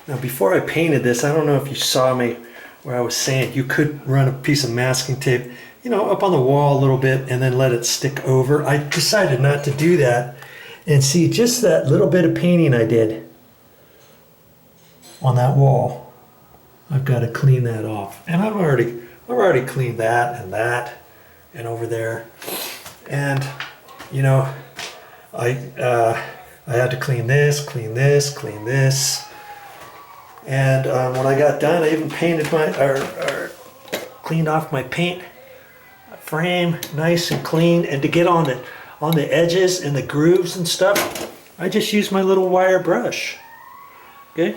Now before I painted this, I don't know if you saw me where I was saying you could run a piece of masking tape, you know, up on the wall a little bit and then let it stick over. I decided not to do that. And see, just that little bit of painting I did on that wall, I've got to clean that off. And I've already cleaned that and over there. And you know, I had to clean this. And when I got done, I even painted or cleaned off my paint frame nice and clean. And to get on the edges and the grooves and stuff, I just use my little wire brush. Okay.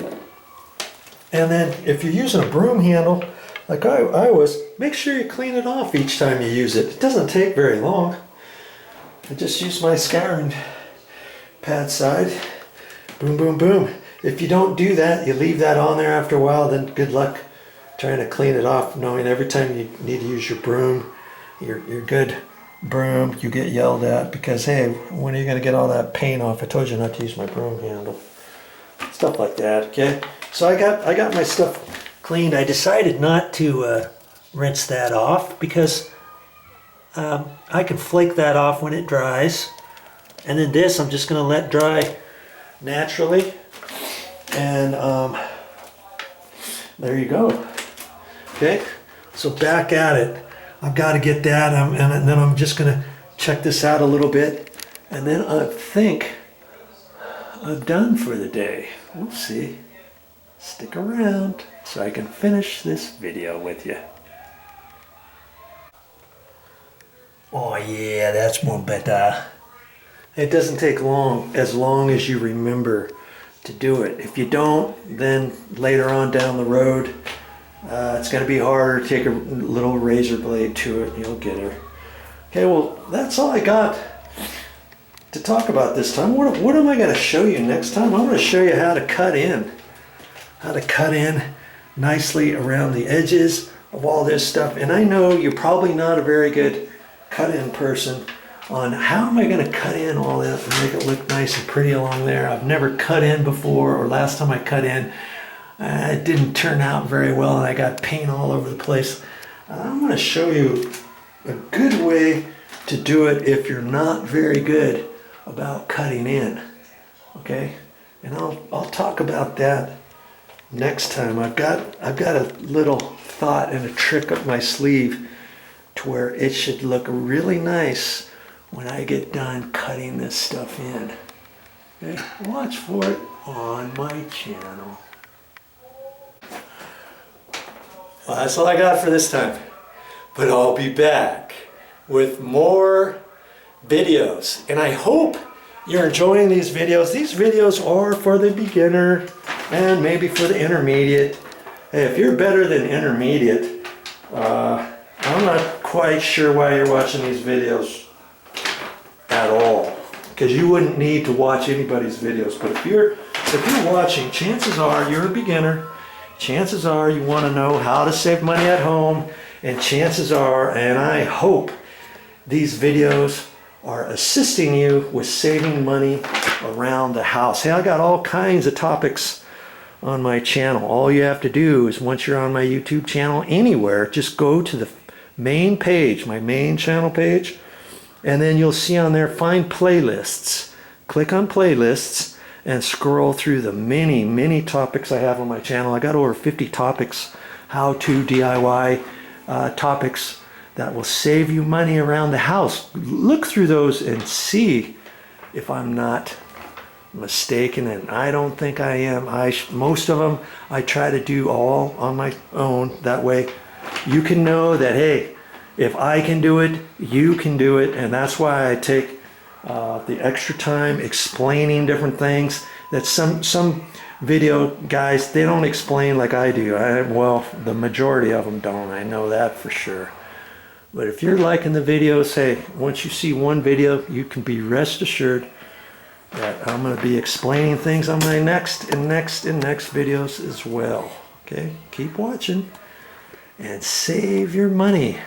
And then if you're using a broom handle, like I was, make sure you clean it off each time you use it. It doesn't take very long. I just use my scouring pad side. Boom, boom, boom. If you don't do that, you leave that on there after a while, then good luck trying to clean it off, knowing every time you need to use your broom, your good broom, you get yelled at because, hey, when are you going to get all that paint off? I told you not to use my broom handle. Stuff like that, okay? So I got my stuff cleaned. I decided not to rinse that off because I can flake that off when it dries. And then this I'm just going to let dry naturally. And there you go. Okay, so back at it. I've got to get that, and then I'm just going to check this out a little bit. And then I think I'm done for the day. We'll see. Stick around so I can finish this video with you. Oh yeah, that's more better. It doesn't take long as you remember to do it. If you don't, then later on down the road, it's going to be harder to take a little razor blade to it. You'll get her. Okay, well, that's all I got to talk about this time. What am I going to show you next time? I'm going to show you how to cut in. How to cut in nicely around the edges of all this stuff. And I know you're probably not a very good cut-in person on how am I going to cut in all that and make it look nice and pretty along there. I've never cut in before, or last time I cut in, it didn't turn out very well and I got paint all over the place. I'm going to show you a good way to do it if you're not very good about cutting in. Okay? And I'll talk about that next time. I've got a little thought and a trick up my sleeve to where it should look really nice when I get done cutting this stuff in. Okay? Watch for it on my channel. Well, that's all I got for this time. But I'll be back with more videos. And I hope you're enjoying these videos. These videos are for the beginner and maybe for the intermediate. Hey, if you're better than intermediate, I'm not quite sure why you're watching these videos at all, because you wouldn't need to watch anybody's videos. But if you're watching, chances are you're a beginner. Chances are you want to know how to save money at home, and chances are, and I hope these videos are assisting you with saving money around the house. Hey, I got all kinds of topics on my channel. All you have to do is, once you're on my YouTube channel anywhere, just go to the main page, my main channel page, and then you'll see on there, find playlists. Click on playlists and scroll through the many topics I have on my channel. I got over 50 topics, how-to DIY topics that will save you money around the house. Look through those and see if I'm not mistaken, and I don't think I am. Most of them I try to do all on my own. That way you can know that, hey, if I can do it, you can do it. And that's why I take the extra time explaining different things that some video guys, they don't explain like I do. Well, the majority of them don't. I know that for sure. But if you're liking the videos, hey, once you see one video, you can be rest assured that I'm going to be explaining things on my next videos as well. Okay, keep watching and save your money.